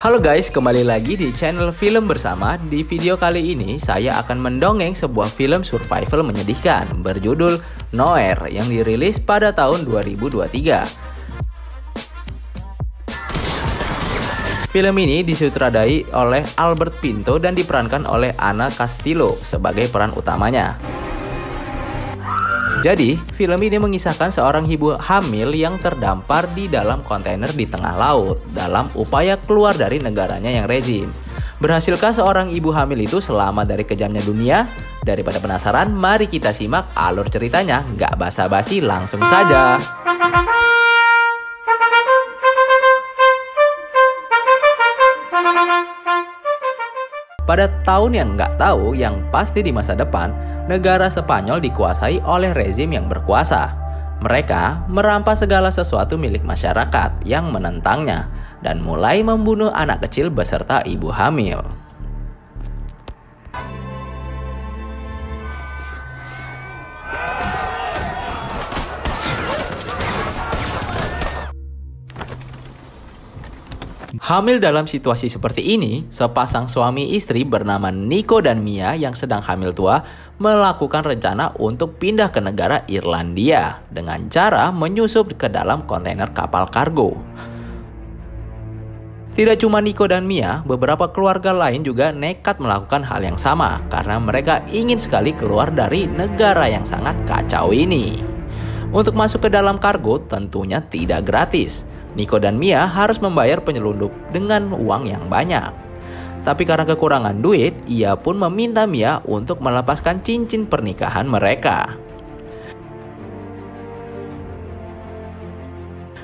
Halo guys, kembali lagi di channel Film Bersama. Di video kali ini saya akan mendongeng sebuah film survival menyedihkan berjudul Nowhere yang dirilis pada tahun 2023. Film ini disutradai oleh Albert Pinto dan diperankan oleh Anna Castillo sebagai peran utamanya. Jadi, film ini mengisahkan seorang ibu hamil yang terdampar di dalam kontainer di tengah laut dalam upaya keluar dari negaranya yang rezim. Berhasilkah seorang ibu hamil itu selamat dari kejamnya dunia? Daripada penasaran, mari kita simak alur ceritanya. Nggak basa-basi, langsung saja. Pada tahun yang nggak tahu, yang pasti di masa depan, negara Spanyol dikuasai oleh rezim yang berkuasa. Mereka merampas segala sesuatu milik masyarakat yang menentangnya dan mulai membunuh anak kecil beserta ibu hamil. Hamil dalam situasi seperti ini, sepasang suami istri bernama Nico dan Mia yang sedang hamil tua melakukan rencana untuk pindah ke negara Irlandia dengan cara menyusup ke dalam kontainer kapal kargo. Tidak cuma Nico dan Mia, beberapa keluarga lain juga nekat melakukan hal yang sama karena mereka ingin sekali keluar dari negara yang sangat kacau ini. Untuk masuk ke dalam kargo tentunya tidak gratis. Nico dan Mia harus membayar penyelundup dengan uang yang banyak. Tapi karena kekurangan duit, ia pun meminta Mia untuk melepaskan cincin pernikahan mereka.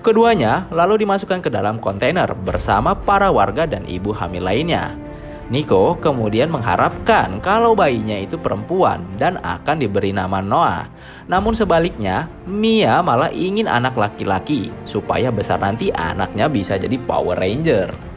Keduanya lalu dimasukkan ke dalam kontainer bersama para warga dan ibu hamil lainnya. Nico kemudian mengharapkan kalau bayinya itu perempuan dan akan diberi nama Noah. Namun sebaliknya, Mia malah ingin anak laki-laki supaya besar nanti anaknya bisa jadi Power Ranger.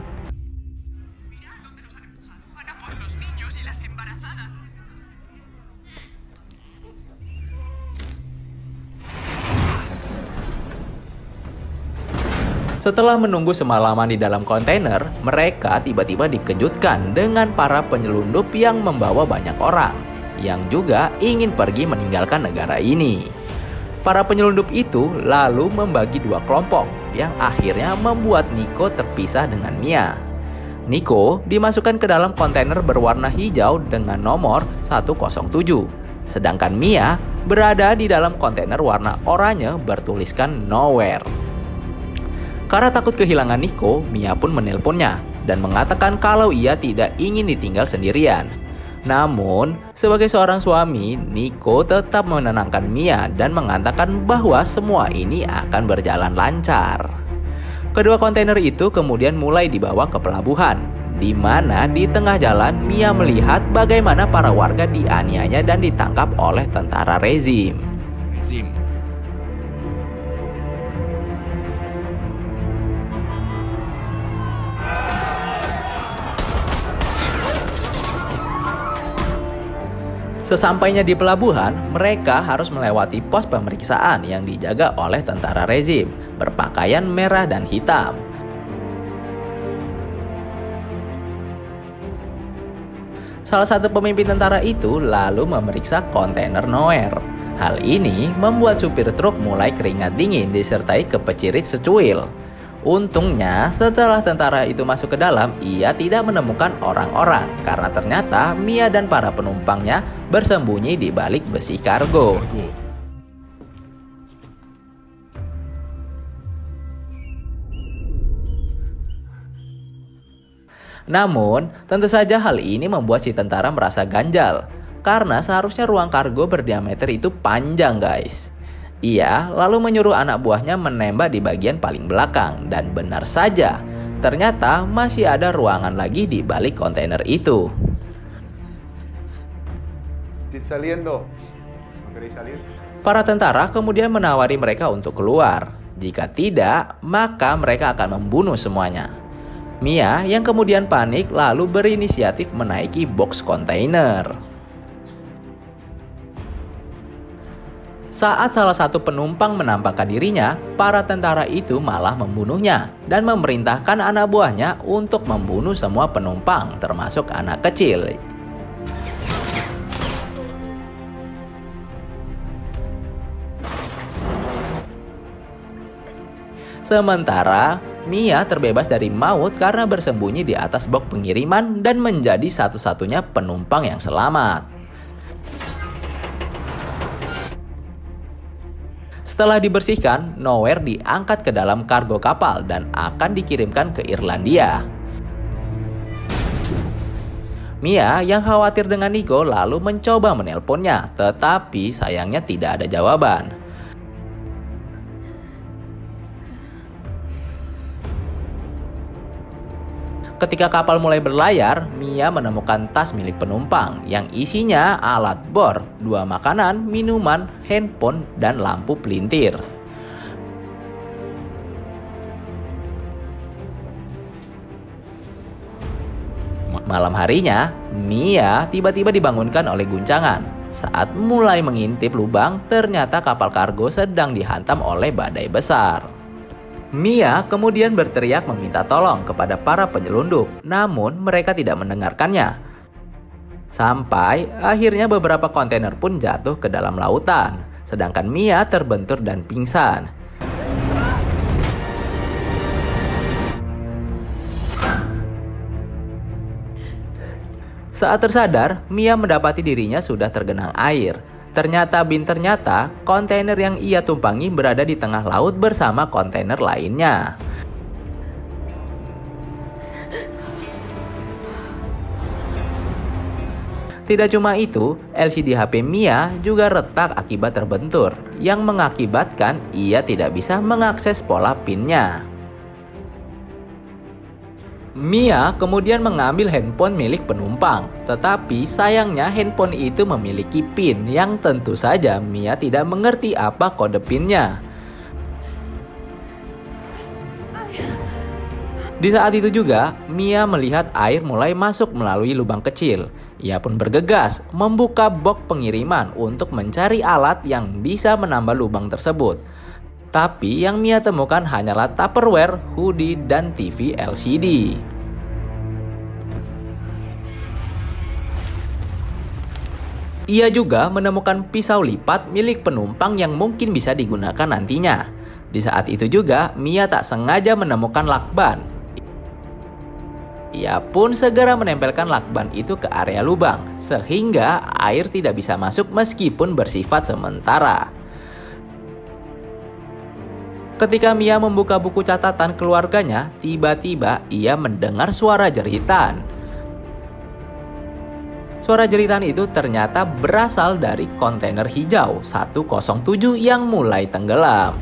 Setelah menunggu semalaman di dalam kontainer, mereka tiba-tiba dikejutkan dengan para penyelundup yang membawa banyak orang, yang juga ingin pergi meninggalkan negara ini. Para penyelundup itu lalu membagi dua kelompok, yang akhirnya membuat Nico terpisah dengan Mia. Nico dimasukkan ke dalam kontainer berwarna hijau dengan nomor 107, sedangkan Mia berada di dalam kontainer warna oranye bertuliskan Nowhere. Karena takut kehilangan Nico, Mia pun menelponnya dan mengatakan kalau ia tidak ingin ditinggal sendirian. Namun, sebagai seorang suami, Nico tetap menenangkan Mia dan mengatakan bahwa semua ini akan berjalan lancar. Kedua kontainer itu kemudian mulai dibawa ke pelabuhan, di mana di tengah jalan Mia melihat bagaimana para warga dianiaya dan ditangkap oleh tentara rezim. Sesampainya di pelabuhan, mereka harus melewati pos pemeriksaan yang dijaga oleh tentara rezim, berpakaian merah dan hitam. Salah satu pemimpin tentara itu lalu memeriksa kontainer Nowhere. Hal ini membuat supir truk mulai keringat dingin disertai kepecirit secuil. Untungnya, setelah tentara itu masuk ke dalam, ia tidak menemukan orang-orang karena ternyata Mia dan para penumpangnya bersembunyi di balik besi kargo. Namun, tentu saja hal ini membuat si tentara merasa ganjal karena seharusnya ruang kargo berdiameter itu panjang, guys. Ia lalu menyuruh anak buahnya menembak di bagian paling belakang dan benar saja, ternyata masih ada ruangan lagi di balik kontainer itu. Para tentara kemudian menawari mereka untuk keluar. Jika tidak, maka mereka akan membunuh semuanya. Mia yang kemudian panik lalu berinisiatif menaiki box kontainer. Saat salah satu penumpang menampakkan dirinya, para tentara itu malah membunuhnya dan memerintahkan anak buahnya untuk membunuh semua penumpang, termasuk anak kecil. Sementara, Mia terbebas dari maut karena bersembunyi di atas box pengiriman dan menjadi satu-satunya penumpang yang selamat. Setelah dibersihkan, Nowhere diangkat ke dalam kargo kapal dan akan dikirimkan ke Irlandia. Mia yang khawatir dengan Nico lalu mencoba menelponnya, tetapi sayangnya tidak ada jawaban. Ketika kapal mulai berlayar, Mia menemukan tas milik penumpang yang isinya alat bor, 2 makanan, minuman, handphone, dan lampu pelintir. Malam harinya, Mia tiba-tiba dibangunkan oleh guncangan. Saat mulai mengintip lubang, ternyata kapal kargo sedang dihantam oleh badai besar. Mia kemudian berteriak meminta tolong kepada para penyelundup, namun mereka tidak mendengarkannya. Sampai akhirnya beberapa kontainer pun jatuh ke dalam lautan, sedangkan Mia terbentur dan pingsan. Saat tersadar, Mia mendapati dirinya sudah tergenang air. Ternyata kontainer yang ia tumpangi berada di tengah laut bersama kontainer lainnya. Tidak cuma itu, LCD HP Mia juga retak akibat terbentur, yang mengakibatkan ia tidak bisa mengakses pola PIN-nya. Mia kemudian mengambil handphone milik penumpang, tetapi sayangnya handphone itu memiliki PIN yang tentu saja Mia tidak mengerti apa kode PIN-nya. Di saat itu juga, Mia melihat air mulai masuk melalui lubang kecil. Ia pun bergegas membuka box pengiriman untuk mencari alat yang bisa menambah lubang tersebut. Tapi yang Mia temukan hanyalah Tupperware, hoodie, dan TV LCD. Ia juga menemukan pisau lipat milik penumpang yang mungkin bisa digunakan nantinya. Di saat itu juga, Mia tak sengaja menemukan lakban. Ia pun segera menempelkan lakban itu ke area lubang, sehingga air tidak bisa masuk meskipun bersifat sementara. Ketika Mia membuka buku catatan keluarganya, tiba-tiba ia mendengar suara jeritan. Suara jeritan itu ternyata berasal dari kontainer hijau 107 yang mulai tenggelam.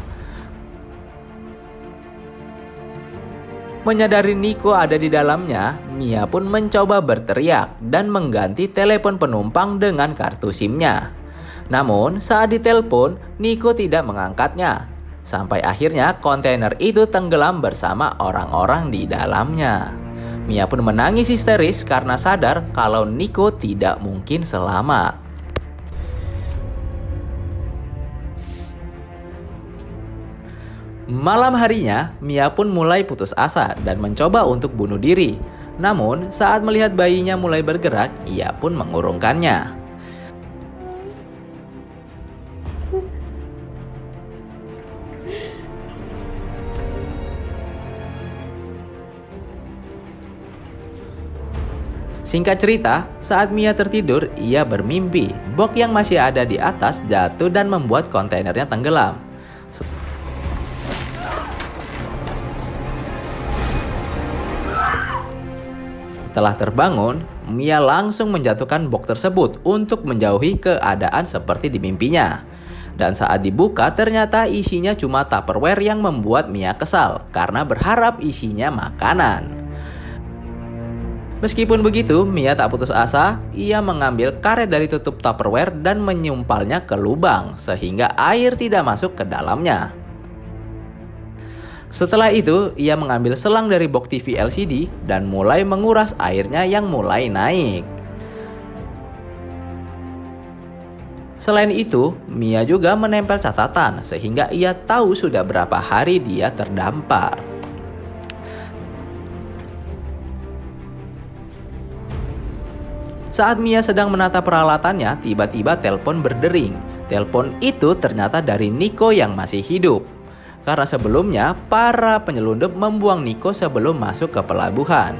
Menyadari Nico ada di dalamnya, Mia pun mencoba berteriak dan mengganti telepon penumpang dengan kartu SIM-nya. Namun saat ditelepon, Nico tidak mengangkatnya. Sampai akhirnya kontainer itu tenggelam bersama orang-orang di dalamnya. Mia pun menangis histeris karena sadar kalau Nico tidak mungkin selamat. Malam harinya, Mia pun mulai putus asa dan mencoba untuk bunuh diri. Namun, saat melihat bayinya mulai bergerak, ia pun mengurungkannya. Singkat cerita, saat Mia tertidur, ia bermimpi box yang masih ada di atas jatuh dan membuat kontainernya tenggelam. Setelah terbangun, Mia langsung menjatuhkan box tersebut untuk menjauhi keadaan seperti di mimpinya. Dan saat dibuka, ternyata isinya cuma Tupperware yang membuat Mia kesal karena berharap isinya makanan. Meskipun begitu, Mia tak putus asa. Ia mengambil karet dari tutup Tupperware dan menyumpalnya ke lubang sehingga air tidak masuk ke dalamnya. Setelah itu, ia mengambil selang dari box TV LCD dan mulai menguras airnya yang mulai naik. Selain itu, Mia juga menempel catatan sehingga ia tahu sudah berapa hari dia terdampar. Saat Mia sedang menata peralatannya, tiba-tiba telepon berdering. Telepon itu ternyata dari Nico yang masih hidup. Karena sebelumnya, para penyelundup membuang Nico sebelum masuk ke pelabuhan.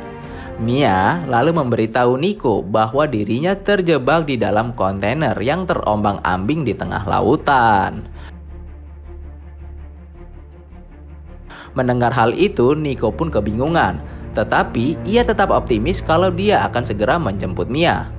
Mia lalu memberitahu Nico bahwa dirinya terjebak di dalam kontainer yang terombang-ambing di tengah lautan. Mendengar hal itu, Nico pun kebingungan. Tetapi ia tetap optimis kalau dia akan segera menjemput Mia.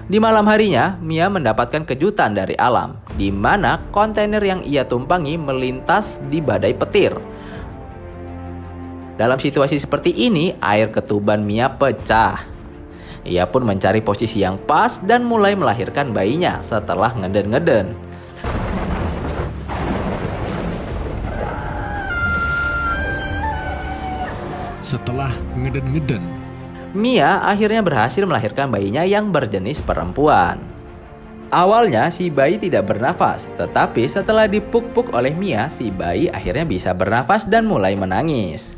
Di malam harinya, Mia mendapatkan kejutan dari alam, di mana kontainer yang ia tumpangi melintas di badai petir. Dalam situasi seperti ini, air ketuban Mia pecah. Ia pun mencari posisi yang pas dan mulai melahirkan bayinya setelah ngeden-ngeden. Setelah ngeden-ngeden, Mia akhirnya berhasil melahirkan bayinya yang berjenis perempuan. Awalnya si bayi tidak bernafas, tetapi setelah dipuk-puk oleh Mia, si bayi akhirnya bisa bernafas dan mulai menangis.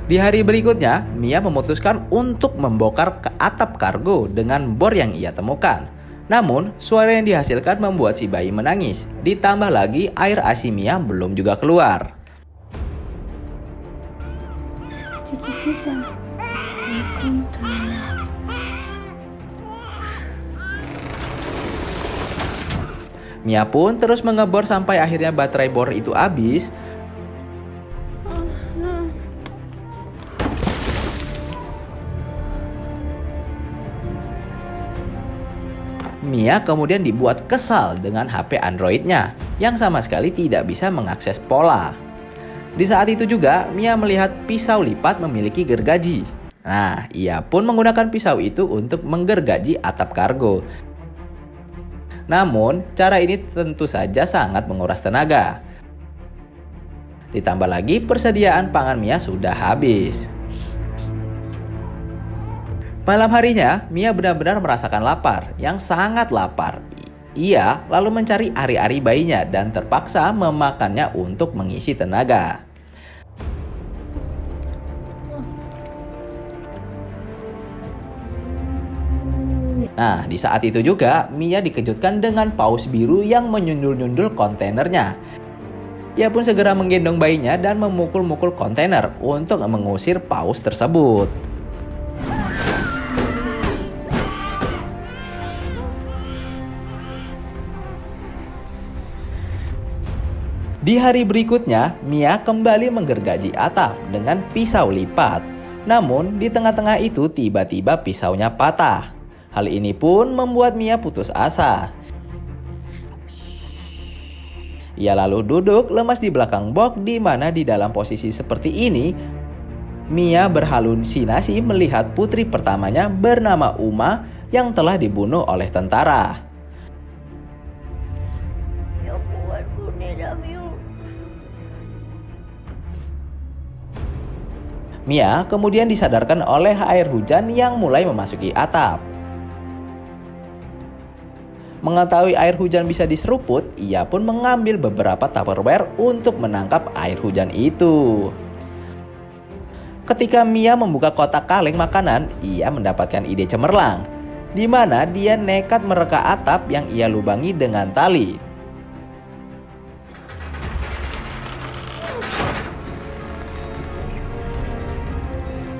Di hari berikutnya, Mia memutuskan untuk membongkar ke atap kargo dengan bor yang ia temukan. Namun, suara yang dihasilkan membuat si bayi menangis. Ditambah lagi, air ASI Mia belum juga keluar. Mia pun terus mengebor sampai akhirnya baterai bor itu habis. Mia kemudian dibuat kesal dengan HP Android-nya yang sama sekali tidak bisa mengakses pola. Di saat itu juga, Mia melihat pisau lipat memiliki gergaji. Nah, ia pun menggunakan pisau itu untuk menggergaji atap kargo. Namun, cara ini tentu saja sangat menguras tenaga. Ditambah lagi, persediaan pangan Mia sudah habis. Malam harinya, Mia benar-benar merasakan lapar, yang sangat lapar. Ia lalu mencari ari-ari bayinya dan terpaksa memakannya untuk mengisi tenaga. Nah, di saat itu juga, Mia dikejutkan dengan paus biru yang menyundul-nyundul kontainernya. Ia pun segera menggendong bayinya dan memukul-mukul kontainer untuk mengusir paus tersebut. Di hari berikutnya, Mia kembali menggergaji atap dengan pisau lipat. Namun, di tengah-tengah itu tiba-tiba pisaunya patah. Hal ini pun membuat Mia putus asa. Ia lalu duduk lemas di belakang box, di mana di dalam posisi seperti ini, Mia berhalusinasi melihat putri pertamanya bernama Uma yang telah dibunuh oleh tentara. Mia kemudian disadarkan oleh air hujan yang mulai memasuki atap. Mengetahui air hujan bisa diseruput, ia pun mengambil beberapa Tupperware untuk menangkap air hujan itu. Ketika Mia membuka kotak kaleng makanan, ia mendapatkan ide cemerlang, di mana dia nekat mereka atap yang ia lubangi dengan tali.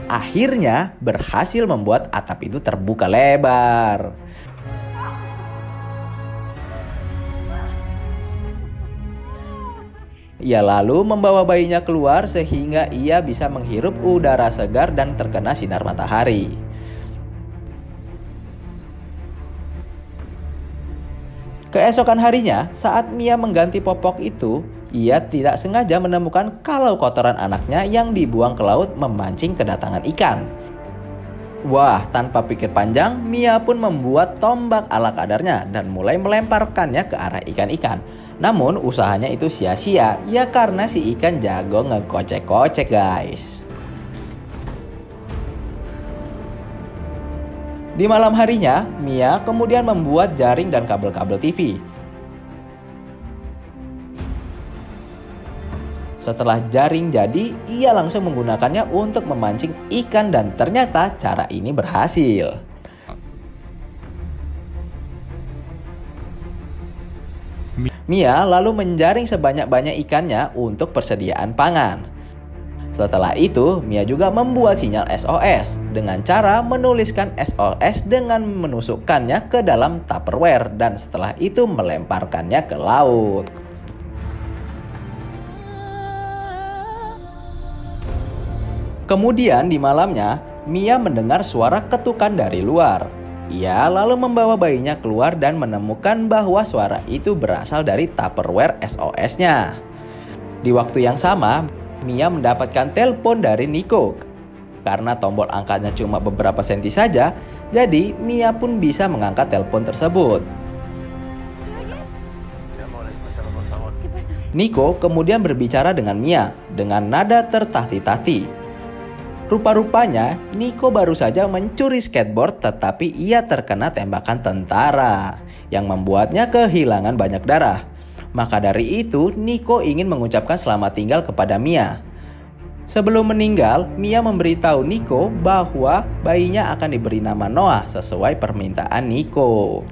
Akhirnya berhasil membuat atap itu terbuka lebar. Ia lalu membawa bayinya keluar sehingga ia bisa menghirup udara segar dan terkena sinar matahari. Keesokan harinya, saat Mia mengganti popok itu, ia tidak sengaja menemukan kalau kotoran anaknya yang dibuang ke laut memancing kedatangan ikan. Wah, tanpa pikir panjang, Mia pun membuat tombak ala kadarnya dan mulai melemparkannya ke arah ikan-ikan. Namun usahanya itu sia-sia, ya karena si ikan jago ngekocek-kocek guys. Di malam harinya, Mia kemudian membuat jaring dan kabel-kabel TV. Setelah jaring jadi, ia langsung menggunakannya untuk memancing ikan dan ternyata cara ini berhasil. Mia lalu menjaring sebanyak-banyak ikannya untuk persediaan pangan. Setelah itu, Mia juga membuat sinyal SOS dengan cara menuliskan SOS dengan menusukkannya ke dalam Tupperware dan setelah itu melemparkannya ke laut. Kemudian di malamnya, Mia mendengar suara ketukan dari luar. Ia lalu membawa bayinya keluar dan menemukan bahwa suara itu berasal dari Tupperware SOS-nya. Di waktu yang sama, Mia mendapatkan telepon dari Nico. Karena tombol angkatnya cuma beberapa senti saja, jadi Mia pun bisa mengangkat telepon tersebut. Nico kemudian berbicara dengan Mia dengan nada tertatih-tatih. Rupa-rupanya, Nico baru saja mencuri skateboard tetapi ia terkena tembakan tentara yang membuatnya kehilangan banyak darah. Maka dari itu, Nico ingin mengucapkan selamat tinggal kepada Mia. Sebelum meninggal, Mia memberitahu Nico bahwa bayinya akan diberi nama Noah sesuai permintaan Nico.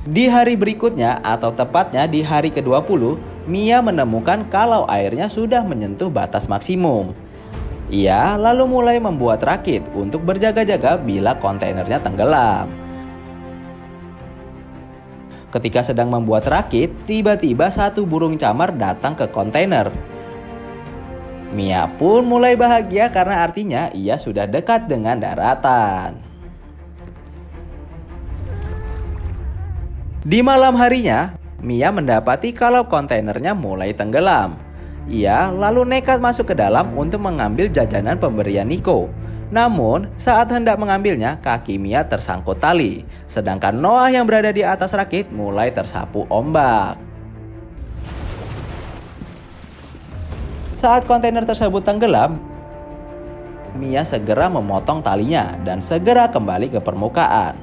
Di hari berikutnya atau tepatnya di hari ke-20, Mia menemukan kalau airnya sudah menyentuh batas maksimum. Ia lalu mulai membuat rakit untuk berjaga-jaga bila kontainernya tenggelam. Ketika sedang membuat rakit, tiba-tiba satu burung camar datang ke kontainer. Mia pun mulai bahagia karena artinya ia sudah dekat dengan daratan. Di malam harinya, Mia mendapati kalau kontainernya mulai tenggelam. Ia lalu nekat masuk ke dalam untuk mengambil jajanan pemberian Nico. Namun, saat hendak mengambilnya, kaki Mia tersangkut tali. Sedangkan Noah yang berada di atas rakit mulai tersapu ombak. Saat kontainer tersebut tenggelam, Mia segera memotong talinya dan segera kembali ke permukaan.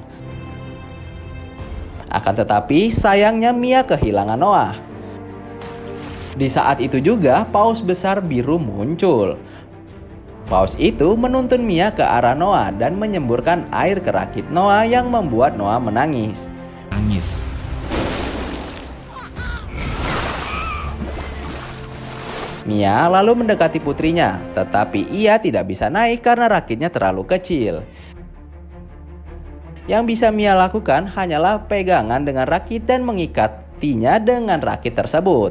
Akan tetapi sayangnya Mia kehilangan Noah. Di saat itu juga paus besar biru muncul. Paus itu menuntun Mia ke arah Noah dan menyemburkan air ke rakit Noah yang membuat Noah menangis. Mia lalu mendekati putrinya, tetapi ia tidak bisa naik karena rakitnya terlalu kecil. Yang bisa Mia lakukan hanyalah pegangan dengan rakit dan mengikatinya dengan rakit tersebut.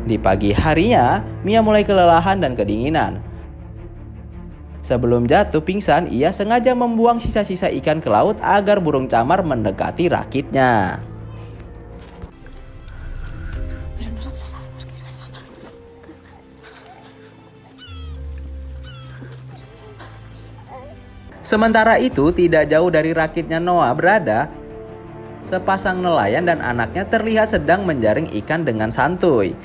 Di pagi harinya, Mia mulai kelelahan dan kedinginan. Sebelum jatuh pingsan, ia sengaja membuang sisa-sisa ikan ke laut agar burung camar mendekati rakitnya. Sementara itu, tidak jauh dari rakitnya Noah berada, sepasang nelayan dan anaknya terlihat sedang menjaring ikan dengan santuy.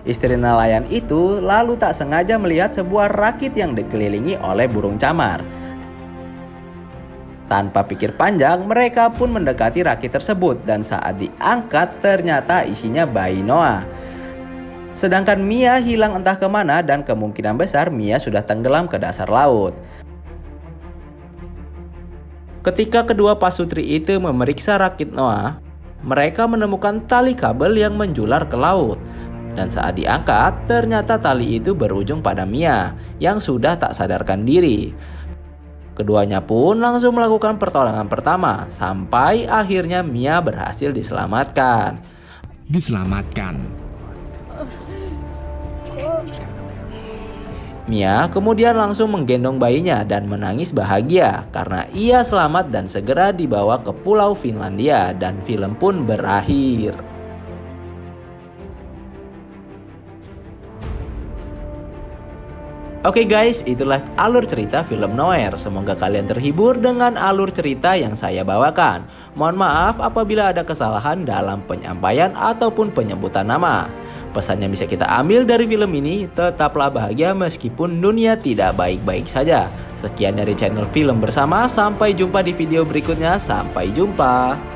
Istri nelayan itu lalu tak sengaja melihat sebuah rakit yang dikelilingi oleh burung camar. Tanpa pikir panjang, mereka pun mendekati rakit tersebut dan saat diangkat ternyata isinya bayi Noah. Sedangkan Mia hilang entah kemana dan kemungkinan besar Mia sudah tenggelam ke dasar laut. Ketika kedua pasutri itu memeriksa rakit Noah, mereka menemukan tali kabel yang menjular ke laut. Dan saat diangkat, ternyata tali itu berujung pada Mia yang sudah tak sadarkan diri. Keduanya pun langsung melakukan pertolongan pertama, sampai akhirnya Mia berhasil diselamatkan. Mia kemudian langsung menggendong bayinya dan menangis bahagia karena ia selamat dan segera dibawa ke pulau Finlandia dan film pun berakhir. Oke guys, itulah alur cerita film Noir. Semoga kalian terhibur dengan alur cerita yang saya bawakan. Mohon maaf apabila ada kesalahan dalam penyampaian ataupun penyebutan nama. Pesan yang bisa kita ambil dari film ini, tetaplah bahagia meskipun dunia tidak baik-baik saja. Sekian dari channel Film Bersama, sampai jumpa di video berikutnya. Sampai jumpa.